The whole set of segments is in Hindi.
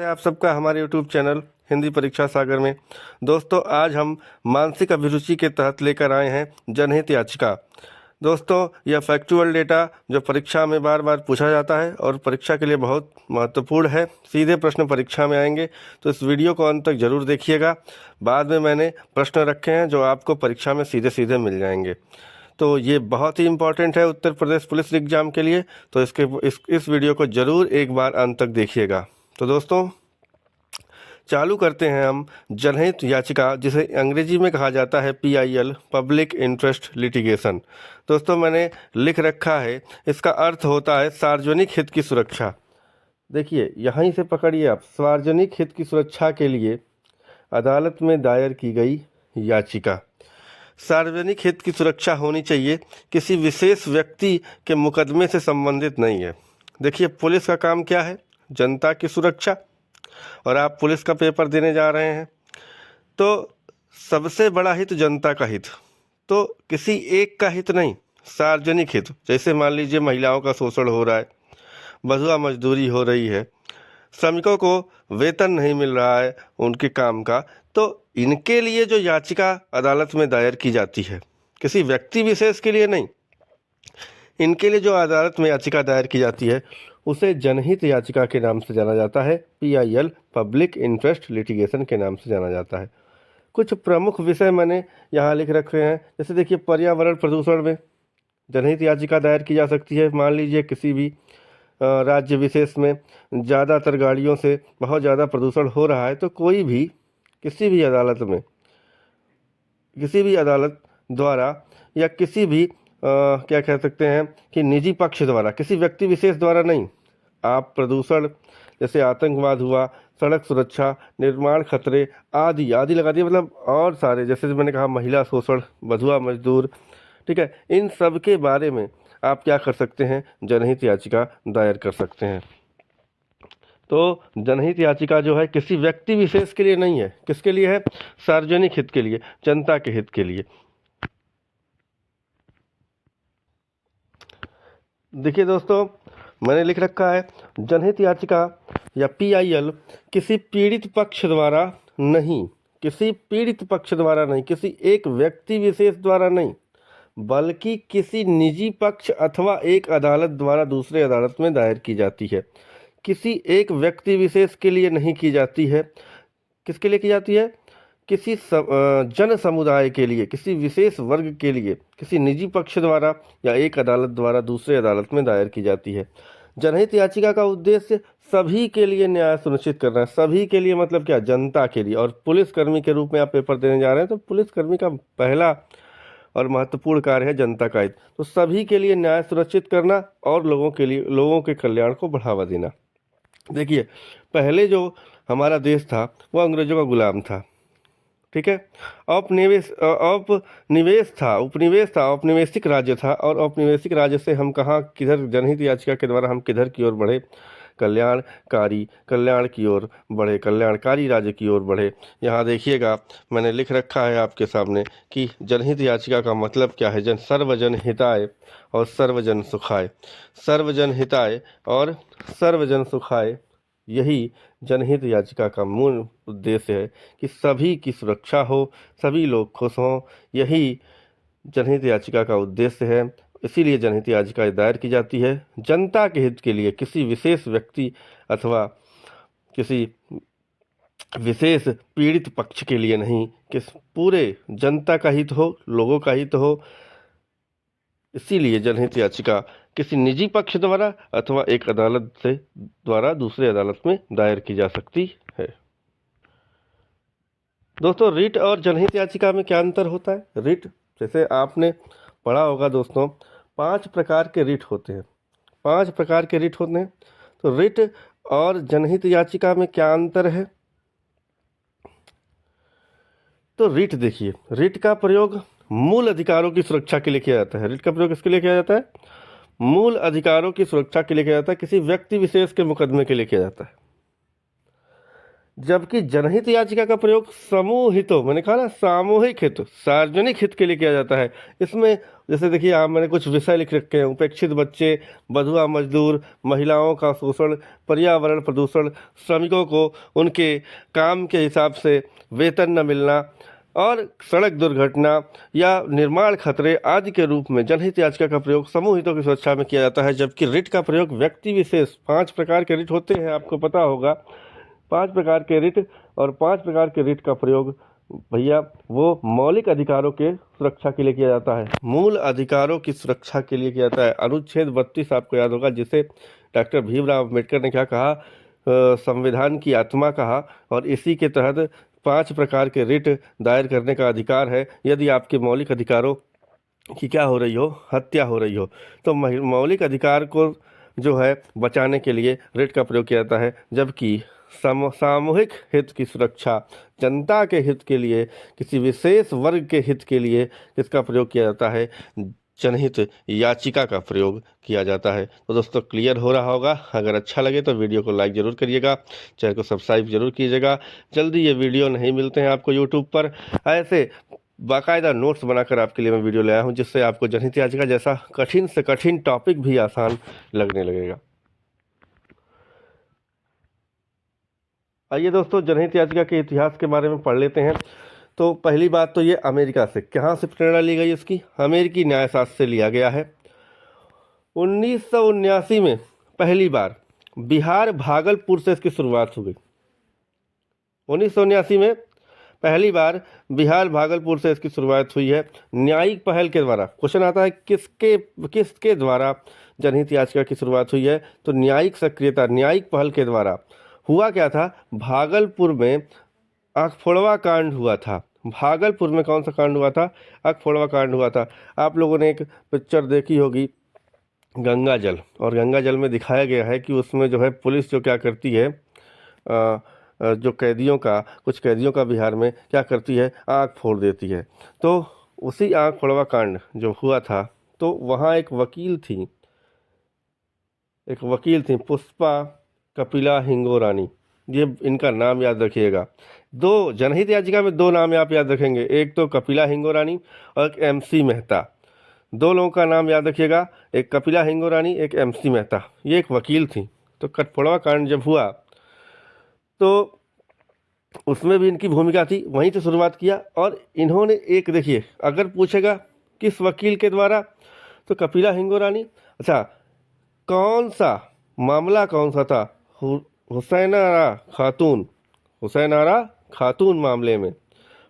है आप सबका हमारे यूट्यूब चैनल हिंदी परीक्षा सागर में। दोस्तों, आज हम मानसिक अभिरुचि के तहत लेकर आए हैं जनहित याचिका। दोस्तों, यह फैक्चुअल डेटा जो परीक्षा में बार बार पूछा जाता है और परीक्षा के लिए बहुत महत्वपूर्ण है। सीधे प्रश्न परीक्षा में आएंगे, तो इस वीडियो को अंत तक जरूर देखिएगा। बाद में मैंने प्रश्न रखे हैं जो आपको परीक्षा में सीधे सीधे मिल जाएंगे, तो ये बहुत ही इम्पोर्टेंट है उत्तर प्रदेश पुलिस एग्जाम के लिए। तो इस वीडियो को ज़रूर एक बार अंत तक देखिएगा। तो दोस्तों, चालू करते हैं हम जनहित याचिका, जिसे अंग्रेजी में कहा जाता है PIL, पब्लिक इंटरेस्ट लिटिगेशन। दोस्तों, मैंने लिख रखा है, इसका अर्थ होता है सार्वजनिक हित की सुरक्षा। देखिए, यहीं से पकड़िए आप, सार्वजनिक हित की सुरक्षा के लिए अदालत में दायर की गई याचिका। सार्वजनिक हित की सुरक्षा होनी चाहिए, किसी विशेष व्यक्ति के मुकदमे से संबंधित नहीं है। देखिए, पुलिस का काम क्या है? जनता की सुरक्षा। और आप पुलिस का पेपर देने जा रहे हैं, तो सबसे बड़ा हित जनता का हित, तो किसी एक का हित नहीं, सार्वजनिक हित। जैसे मान लीजिए महिलाओं का शोषण हो रहा है, बंधुआ मजदूरी हो रही है, श्रमिकों को वेतन नहीं मिल रहा है उनके काम का, तो इनके लिए जो याचिका अदालत में दायर की जाती है, किसी व्यक्ति विशेष के लिए नहीं, इनके लिए जो अदालत में याचिका दायर की जाती है उसे जनहित याचिका के नाम से जाना जाता है। PIL, पब्लिक इंटरेस्ट लिटिगेशन के नाम से जाना जाता है। कुछ प्रमुख विषय मैंने यहाँ लिख रखे हैं। जैसे देखिए, पर्यावरण प्रदूषण में जनहित याचिका दायर की जा सकती है। मान लीजिए किसी भी राज्य विशेष में ज़्यादातर गाड़ियों से बहुत ज़्यादा प्रदूषण हो रहा है, तो कोई भी किसी भी अदालत द्वारा या किसी भी क्या कह सकते हैं कि निजी पक्ष द्वारा, किसी व्यक्ति विशेष द्वारा नहीं, आप प्रदूषण जैसे आतंकवाद हुआ, सड़क सुरक्षा, निर्माण खतरे आदि आदि लगा दिए, मतलब और सारे, जैसे मैंने कहा महिला शोषण, बंधुआ मजदूर, ठीक है, इन सब के बारे में आप क्या कर सकते हैं? जनहित याचिका दायर कर सकते हैं। तो जनहित याचिका जो है किसी व्यक्ति विशेष के लिए नहीं है। किसके लिए है? सार्वजनिक हित के लिए, जनता के हित के लिए। देखिए दोस्तों, मैंने लिख रखा है, जनहित याचिका या PIL किसी पीड़ित पक्ष द्वारा नहीं, किसी पीड़ित पक्ष द्वारा नहीं, किसी एक व्यक्ति विशेष द्वारा नहीं, बल्कि किसी निजी पक्ष अथवा एक अदालत द्वारा दूसरे अदालत में दायर की जाती है। किसी एक व्यक्ति विशेष के लिए नहीं की जाती है। किसके लिए की जाती है? किसी जन समुदाय के लिए, किसी विशेष वर्ग के लिए, किसी निजी पक्ष द्वारा या एक अदालत द्वारा दूसरे अदालत में दायर की जाती है। जनहित याचिका का उद्देश्य सभी के लिए न्याय सुनिश्चित करना है। सभी के लिए मतलब क्या? जनता के लिए। और पुलिसकर्मी के रूप में आप पेपर देने जा रहे हैं, तो पुलिसकर्मी का पहला और महत्वपूर्ण कार्य है जनता का हित। तो सभी के लिए न्याय सुनिश्चित करना और लोगों के कल्याण को बढ़ावा देना। देखिए, पहले जो हमारा देश था वो अंग्रेजों का गुलाम था, ठीक है। औपनिवेशिक राज्य था, और औपनिवेशिक राज्य से हम कहाँ किधर जनहित याचिका के द्वारा हम किधर की ओर बढ़े? कल्याण की ओर बढ़े, कल्याणकारी राज्य की ओर बढ़े। यहाँ देखिएगा, मैंने लिख रखा है आपके सामने कि जनहित याचिका का मतलब क्या है। सर्वजन हिताय और सर्वजन सुखाय। सर्वजन हिताय और सर्वजन सुखाय, यही जनहित याचिका का मूल उद्देश्य है कि सभी की सुरक्षा हो, सभी लोग खुश हों। यही जनहित याचिका का उद्देश्य है। इसीलिए जनहित याचिका दायर की जाती है, जनता के हित के लिए, किसी विशेष व्यक्ति अथवा किसी विशेष पीड़ित पक्ष के लिए नहीं, किस पूरे जनता का हित हो, लोगों का हित हो। इसीलिए जनहित याचिका किसी निजी पक्ष द्वारा अथवा एक अदालत से द्वारा दूसरे अदालत में दायर की जा सकती है। दोस्तों, रिट और जनहित याचिका में क्या अंतर होता है? रिट, जैसे आपने पढ़ा होगा दोस्तों, 5 प्रकार के रिट होते हैं। 5 प्रकार के रिट होते हैं। तो रिट और जनहित याचिका में क्या अंतर है? तो रिट देखिए, रिट का प्रयोग मूल अधिकारों की सुरक्षा के लिए किया जाता है। रिट का प्रयोग किसके लिए किया जाता है? मूल अधिकारों की सुरक्षा के लिए किया जाता है, किसी व्यक्ति विशेष के मुकदमे के लिए किया जाता है। जबकि जनहित याचिका का प्रयोग समूह हितों, मैंने कहा ना सामूहिक हित, सार्वजनिक हित के लिए किया जाता है। इसमें जैसे देखिए यहाँ मैंने कुछ विषय लिख रखे हैं: उपेक्षित बच्चे, बधुआ मजदूर, महिलाओं का शोषण, पर्यावरण प्रदूषण, श्रमिकों को उनके काम के हिसाब से वेतन न मिलना और सड़क दुर्घटना या निर्माण खतरे आदि के रूप में जनहित याचिका का प्रयोग समूह हितों की सुरक्षा में किया जाता है। जबकि रिट का प्रयोग व्यक्ति विशेष, 5 प्रकार के रिट होते हैं, आपको पता होगा 5 प्रकार के रिट, और 5 प्रकार के रिट का प्रयोग भैया वो मौलिक अधिकारों के सुरक्षा के लिए किया जाता है, मूल अधिकारों की सुरक्षा के लिए किया जाता है। अनुच्छेद 32 आपको याद होगा, जिसे डॉक्टर भीमराव अम्बेडकर ने क्या कहा, संविधान की आत्मा कहा, और इसी के तहत 5 प्रकार के रिट दायर करने का अधिकार है यदि आपके मौलिक अधिकारों की क्या हो रही हो, हत्या हो रही हो। तो मौलिक अधिकार को जो है बचाने के लिए रिट का प्रयोग किया जाता है। जबकि सामूहिक हित की सुरक्षा, जनता के हित के लिए, किसी विशेष वर्ग के हित के लिए किसका प्रयोग किया जाता है, जनहित याचिका का प्रयोग किया जाता है। तो दोस्तों क्लियर हो रहा होगा। अगर अच्छा लगे तो वीडियो को लाइक ज़रूर करिएगा, चैनल को सब्सक्राइब जरूर कीजिएगा। जल्दी ये वीडियो नहीं मिलते हैं आपको यूट्यूब पर, ऐसे बाकायदा नोट्स बनाकर आपके लिए मैं वीडियो ले आया हूँ, जिससे आपको जनहित याचिका जैसा कठिन से कठिन टॉपिक भी आसान लगने लगेगा। आइए दोस्तों जनहित याचिका के इतिहास के बारे में पढ़ लेते हैं। तो पहली बात तो ये अमेरिका से, कहाँ से प्रेरणा ली गई इसकी, अमेरिकी न्यायशास्त्र से लिया गया है। 1979 में पहली बार बिहार भागलपुर से इसकी शुरुआत हो गई। 1979 में पहली बार बिहार भागलपुर से इसकी शुरुआत हुई है, न्यायिक पहल के द्वारा। क्वेश्चन आता है किसके द्वारा जनहित याचिका की शुरुआत हुई है, तो न्यायिक सक्रियता, न्यायिक पहल के द्वारा। हुआ क्या था, भागलपुर में आखफोड़वा कांड हुआ था। भागलपुर में कौन सा कांड हुआ था, आखफोड़वा कांड हुआ था। आप लोगों ने एक पिक्चर देखी होगी गंगा जल, और गंगा जल में दिखाया गया है कि उसमें जो है पुलिस जो क्या करती है, जो कुछ कैदियों का बिहार में क्या करती है, आँख फोड़ देती है। तो उसी आँख फोड़वा कांड जो हुआ था, तो वहाँ एक वकील थी पुष्पा कपिला हिंगोरानी, ये इनका नाम याद रखिएगा। दो जनहित याचिका में 2 नाम आप याद रखेंगे, एक तो कपिला हिंगोरानी और एक MC मेहता। 2 लोगों का नाम याद रखिएगा, एक कपिला हिंगोरानी, एक MC मेहता। ये एक वकील थी। तो कठफोड़वा कांड जब हुआ तो उसमें भी इनकी भूमिका थी, वहीं से शुरुआत किया। और इन्होंने एक, देखिए अगर पूछेगा किस वकील के द्वारा, तो कपिला हिंगोरानी। अच्छा, कौन सा मामला कौन सा था, हुसैन आरा खातून मामले में,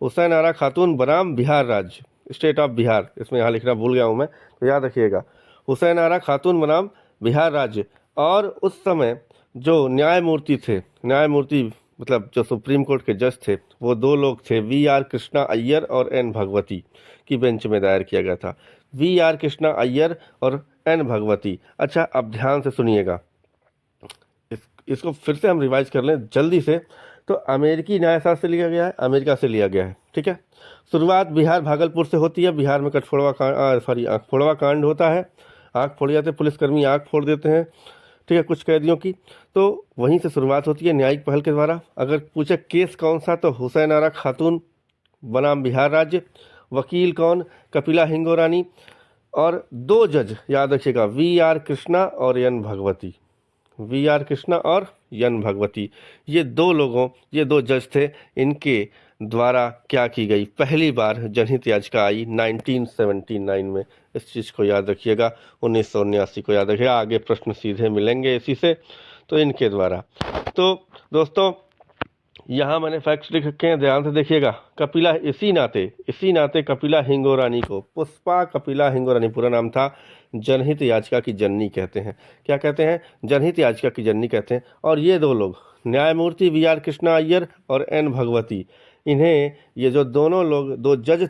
हुसैन आरा खातून बनाम बिहार राज्य, स्टेट ऑफ बिहार, इसमें यहाँ लिखना भूल गया हूँ मैं, तो याद रखिएगा, हुसैन आरा खातून बनाम बिहार राज्य। और उस समय जो न्यायमूर्ति मतलब जो सुप्रीम कोर्ट के जज थे, वो 2 लोग थे, VR कृष्णा अय्यर और N भगवती की बेंच में दायर किया गया था। VR कृष्णा अय्यर और N भगवती। अच्छा, अब ध्यान से सुनिएगा, इसको फिर से हम रिवाइज कर लें जल्दी से। तो अमेरिकी न्यायशास्त्र से लिया गया है, अमेरिका से लिया गया है, ठीक है। शुरुआत बिहार भागलपुर से होती है। बिहार में आँखफोड़वा कांड होता है, आँख फोड़ जाते, पुलिसकर्मी आँख फोड़ देते हैं, ठीक है, कुछ कैदियों की। तो वहीं से शुरुआत होती है न्यायिक पहल के द्वारा। अगर पूछे केस कौन सा, तो हुसैन आरा खातून बनाम बिहार राज्य। वकील कौन, कपिला हिंगोरानी। और 2 जज याद रखिएगा, VR कृष्णा और N भगवती। VR कृष्णा और N भगवती, ये 2 जज थे। इनके द्वारा क्या की गई, पहली बार जनहित याचिका आई 1979 में। इस चीज़ को याद रखिएगा, 1979 को याद रखिएगा, आगे प्रश्न सीधे मिलेंगे इसी से। तो इनके द्वारा, तो दोस्तों यहाँ मैंने फैक्ट्स लिख रखे हैं, ध्यान से देखिएगा। कपिला, इसी नाते कपिला हिंगोरानी को, पुष्पा कपिला हिंगोरानी पूरा नाम था, जनहित याचिका की जननी कहते हैं। क्या कहते हैं, जनहित याचिका की जननी कहते हैं। और ये 2 लोग, न्यायमूर्ति VR कृष्णा अय्यर और N भगवती, इन्हें, ये जो दोनों लोग 2 जज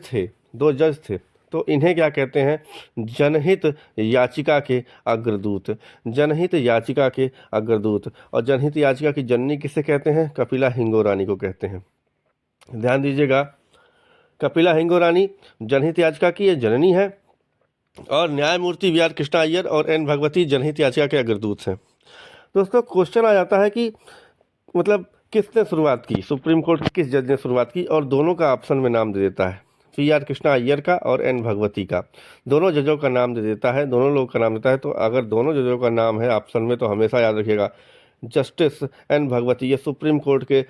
थे, तो इन्हें क्या कहते हैं, जनहित याचिका के अग्रदूत, जनहित याचिका के अग्रदूत। और जनहित याचिका की जननी किसे कहते हैं, कपिला हिंगोरानी को कहते हैं। ध्यान दीजिएगा, कपिला हिंगोरानी जनहित याचिका की ये जननी है, और न्यायमूर्ति VR कृष्णा अय्यर और N भगवती जनहित याचिका के अग्रदूत हैं। दोस्तों क्वेश्चन आ जाता है कि मतलब किसने शुरुआत की, सुप्रीम कोर्ट के किस जज ने शुरुआत की, और दोनों का ऑप्शन में नाम दे देता है, पी.आर. कृष्णा अय्यर का और एन भगवती का। दोनों जजों का नाम दे देता है, दोनों लोग का नाम देता है। तो अगर दोनों जजों का नाम है ऑप्शन में तो हमेशा याद रखिएगा जस्टिस एन भगवती। ये सुप्रीम कोर्ट के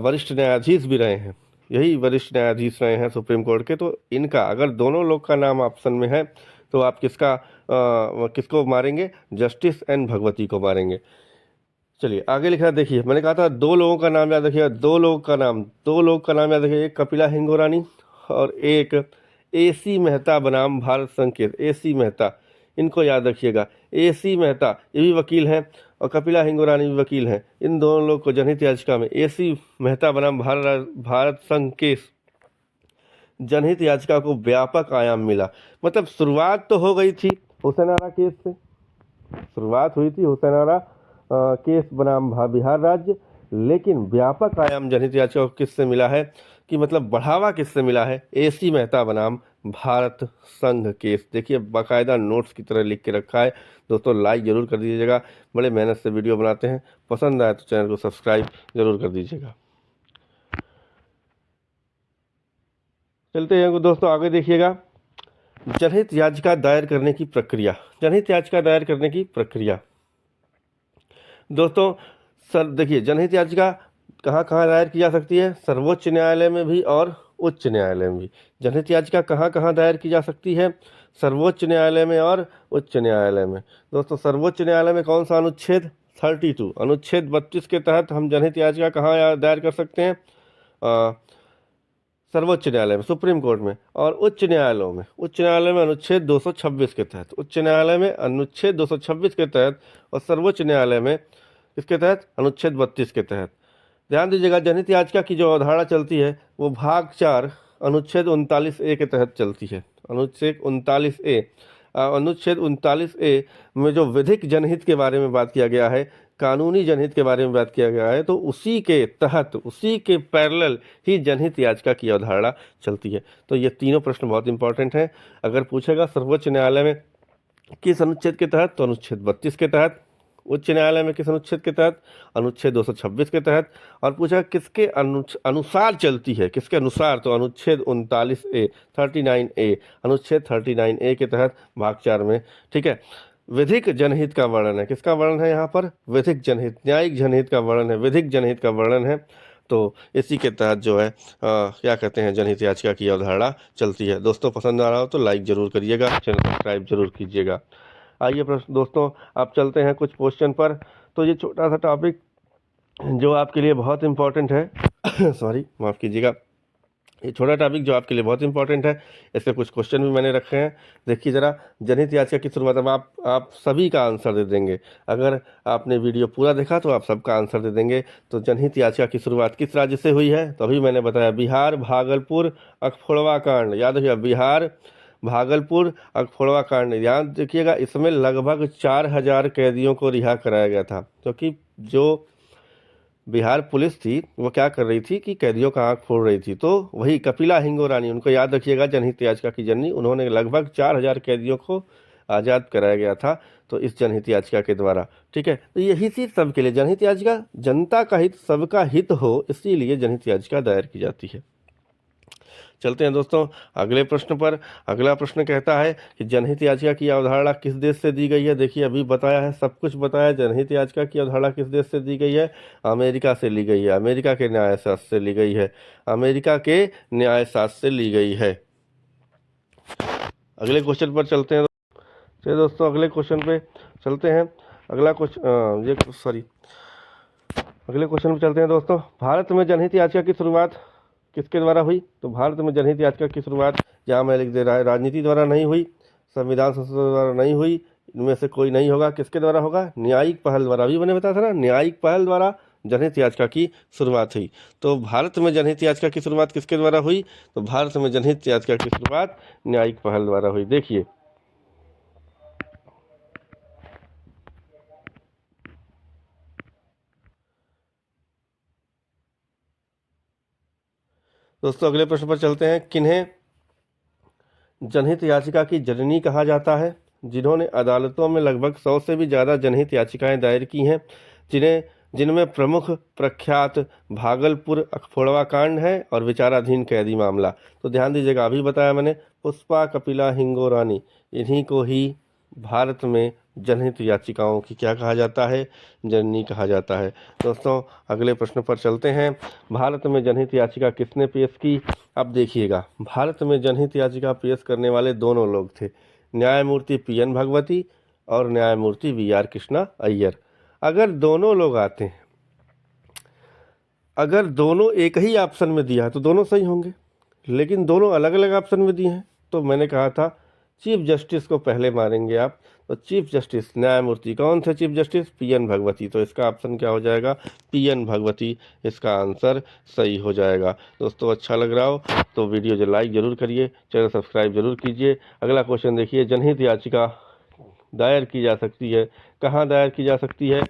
वरिष्ठ न्यायाधीश भी रहे हैं, यही वरिष्ठ न्यायाधीश रहे हैं सुप्रीम कोर्ट के। तो इनका अगर दोनों लोग का नाम ऑप्शन में है तो आप किसको मारेंगे, जस्टिस एन भगवती को मारेंगे। चलिए आगे लिखा, देखिए मैंने कहा था दो लोगों का नाम याद रखिएगा, दो लोग का नाम याद रखिएगा, एक कपिला हिंगोरानी और एक A.C. मेहता बनाम भारत संकेत। A.C. मेहता, इनको याद रखिएगा। A.C. मेहता ये भी वकील हैं और कपिला हिंगोरानी भी वकील हैं। इन दोनों लोग को जनहित याचिका में A.C. मेहता बनाम भारत संघ केस जनहित याचिका को व्यापक आयाम मिला। मतलब शुरुआत तो हो गई थी हुसैन आरा केस से, शुरुआत हुई थी हुसैन आरा केस बनाम बिहार राज्य, लेकिन व्यापक आयाम जनहित याचिका को किससे मिला है, कि मतलब बढ़ावा किससे मिला है, A.C. मेहता बनाम भारत संघ केस। देखिए बाकायदा नोट्स की तरह लिख के रखा है। दोस्तों लाइक जरूर कर दीजिएगा, बड़े मेहनत से वीडियो बनाते हैं। पसंद आए तो चैनल को सब्सक्राइब जरूर कर दीजिएगा। चलते हैं दोस्तों आगे, देखिएगा जनहित याचिका दायर करने की प्रक्रिया। जनहित याचिका दायर करने की प्रक्रिया दोस्तों, सर देखिए जनहित याचिका कहाँ कहाँ दायर की जा सकती है, सर्वोच्च न्यायालय में भी और उच्च न्यायालय में भी। जनहित याचिका कहाँ कहाँ दायर की जा सकती है, सर्वोच्च न्यायालय में और उच्च न्यायालय में। दोस्तों सर्वोच्च न्यायालय में कौन सा अनुच्छेद 32, अनुच्छेद 32 के तहत हम जनहित याचिका कहाँ दायर कर सकते हैं, सर्वोच्च न्यायालय में, सुप्रीम कोर्ट में। और उच्च न्यायालय में अनुच्छेद 226 के तहत, उच्च न्यायालय में अनुच्छेद 226 के तहत, और सर्वोच्च न्यायालय में इसके तहत अनुच्छेद 32 के तहत। ध्यान दीजिएगा जनहित याचिका की जो अवधारणा चलती है वो भाग 4 अनुच्छेद 39A के तहत चलती है। अनुच्छेद 39A, अनुच्छेद 39A में जो विधिक जनहित के बारे में बात किया गया है, कानूनी जनहित के बारे में बात किया गया है, तो उसी के तहत, उसी के पैरेलल ही जनहित याचिका की अवधारणा चलती है। तो ये तीनों प्रश्न बहुत इंपॉर्टेंट हैं। अगर पूछेगा सर्वोच्च न्यायालय में किस अनुच्छेद के तहत, तो अनुच्छेद 32 के तहत। उच्च न्यायालय में किस अनुच्छेद के तहत, अनुच्छेद 226 के तहत। और पूछा किसके अनुसार चलती है, किसके अनुसार, तो अनुच्छेद 39A, 39A, अनुच्छेद 39A के तहत भाग 4 में। ठीक है, विधिक जनहित का वर्णन है, किसका वर्णन है यहाँ पर, विधिक जनहित, न्यायिक जनहित का वर्णन है, विधिक जनहित का वर्णन है। तो इसी के तहत जो है क्या कहते हैं, जनहित याचिका की अवधारणा चलती है। दोस्तों पसंद आ रहा हो तो लाइक जरूर करिएगा, चैनल सब्सक्राइब जरूर कीजिएगा। आइए प्रश्न दोस्तों आप चलते हैं कुछ क्वेश्चन पर। तो ये छोटा सा टॉपिक जो आपके लिए बहुत इंपॉर्टेंट है सॉरी माफ़ कीजिएगा, ये छोटा टॉपिक जो आपके लिए बहुत इंपॉर्टेंट है, इससे कुछ क्वेश्चन भी मैंने रखे हैं। देखिए ज़रा, जनहित याचिका की शुरुआत, अब आप सभी का आंसर दे देंगे। अगर आपने वीडियो पूरा देखा तो आप सबका आंसर दे देंगे। तो जनहित याचिका की शुरुआत किस राज्य से हुई है, तो अभी मैंने बताया बिहार, भागलपुर, अखफोड़वा कांड। याद रखिएगा बिहार, भागलपुर, अखफोड़वा कांड। याद रखिएगा इसमें लगभग 4000 कैदियों को रिहा कराया गया था, क्योंकि जो बिहार पुलिस थी वो क्या कर रही थी कि कैदियों का आंख फोड़ रही थी। तो वही कपिला हिंगोरानी, उनको याद रखिएगा, जनहित याचिका की जननी, उन्होंने लगभग 4000 कैदियों को आज़ाद कराया गया था, तो इस जनहित याचिका के द्वारा। ठीक है, तो यही चीज़ सबके लिए, जनहित याचिका जनता का हित, सबका हित हो, इसीलिए जनहित याचिका दायर की जाती है। चलते हैं दोस्तों अगले प्रश्न पर। अगला प्रश्न कहता है कि जनहित याचिका की अवधारणा किस देश से दी गई है। देखिए अभी बताया है, सब कुछ बताया। जनहित याचिका की अवधारणा किस देश से दी गई है, अमेरिका से ली गई है, अमेरिका के न्यायशास्त्र से ली गई है, अमेरिका के न्यायशास्त्र से ली गई है। अगले क्वेश्चन पर चलते हैं। चलिए दोस्तों अगले क्वेश्चन पे चलते हैं। अगला क्वेश्चन अगले क्वेश्चन पर चलते हैं दोस्तों। भारत में जनहित याचिका की शुरुआत किसके द्वारा हुई, तो भारत में जनहित याचिका की शुरुआत, यहाँ मैं लिख दे रहा है, राजनीति द्वारा नहीं हुई, संविधान संसद द्वारा नहीं हुई, इनमें से कोई नहीं होगा। किसके द्वारा होगा, न्यायिक पहल द्वारा। अभी मैंने बताया था ना, न्यायिक पहल द्वारा जनहित याचिका की शुरुआत हुई। तो भारत में जनहित याचिका की शुरुआत किसके द्वारा हुई, तो भारत में जनहित याचिका की शुरुआत न्यायिक पहल द्वारा हुई। देखिए दोस्तों अगले प्रश्न पर चलते हैं। किन्हें जनहित याचिका की जननी कहा जाता है, जिन्होंने अदालतों में लगभग 100 से भी ज़्यादा जनहित याचिकाएं दायर की हैं, जिन्हें जिनमें प्रमुख प्रख्यात भागलपुर अखफोड़वा कांड है और विचाराधीन कैदी मामला। तो ध्यान दीजिएगा, अभी बताया मैंने पुष्पा, कपिला, हिंगोरानी, इन्हीं को ही भारत में जनहित याचिकाओं की क्या कहा जाता है, जननी कहा जाता है। दोस्तों अगले प्रश्न पर चलते हैं। भारत में जनहित याचिका किसने पेश की? अब देखिएगा, भारत में जनहित याचिका पेश करने वाले दोनों लोग थे, न्यायमूर्ति PN भगवती और न्यायमूर्ति VR कृष्णा अय्यर। अगर दोनों लोग आते हैं, अगर दोनों एक ही ऑप्शन में दिया है तो दोनों सही होंगे, लेकिन दोनों अलग अलग ऑप्शन में दिए हैं। तो मैंने कहा था चीफ जस्टिस को पहले मारेंगे आप, तो चीफ जस्टिस न्यायमूर्ति कौन थे? Chief justice PN Bhagwati. तो इसका ऑप्शन क्या हो जाएगा? PN भगवती इसका आंसर सही हो जाएगा। दोस्तों अच्छा लग रहा हो तो वीडियो जो लाइक जरूर करिए, चैनल सब्सक्राइब जरूर कीजिए। अगला क्वेश्चन देखिए, जनहित याचिका दायर की जा सकती है, कहाँ दायर की जा सकती है?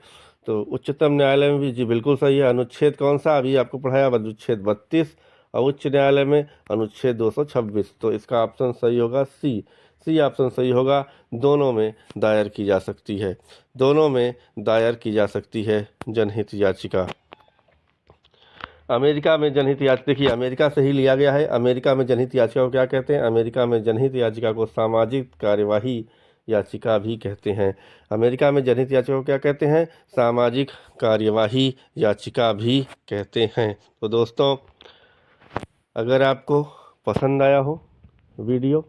तो उच्चतम न्यायालय में भी, जी बिल्कुल सही है। अनुच्छेद कौन सा? अभी आपको पढ़ाया, अनुच्छेद 32, और उच्च न्यायालय में अनुच्छेद 226। तो इसका ऑप्शन सही होगा सी ऑप्शन सही होगा। दोनों में दायर की जा सकती है, दोनों में दायर की जा सकती है जनहित याचिका। अमेरिका में जनहित याचिका, देखिए अमेरिका से ही लिया गया है। अमेरिका में जनहित याचिका को क्या कहते हैं? अमेरिका में जनहित याचिका को सामाजिक कार्यवाही याचिका भी कहते हैं। अमेरिका में जनहित याचिका को क्या कहते हैं? सामाजिक कार्यवाही याचिका भी कहते हैं। तो दोस्तों अगर आपको पसंद आया हो वीडियो,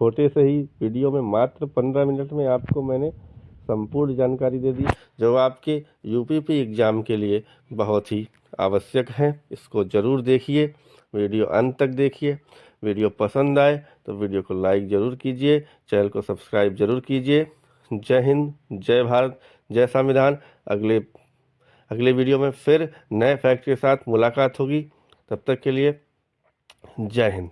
छोटे से ही वीडियो में मात्र 15 मिनट में आपको मैंने संपूर्ण जानकारी दे दी, जो आपके UPP एग्ज़ाम के लिए बहुत ही आवश्यक है। इसको ज़रूर देखिए, वीडियो अंत तक देखिए। वीडियो पसंद आए तो वीडियो को लाइक ज़रूर कीजिए, चैनल को सब्सक्राइब ज़रूर कीजिए। जय हिंद, जय भारत, जय संविधान। अगले वीडियो में फिर नए फैक्ट के साथ मुलाकात होगी। तब तक के लिए जय हिंद।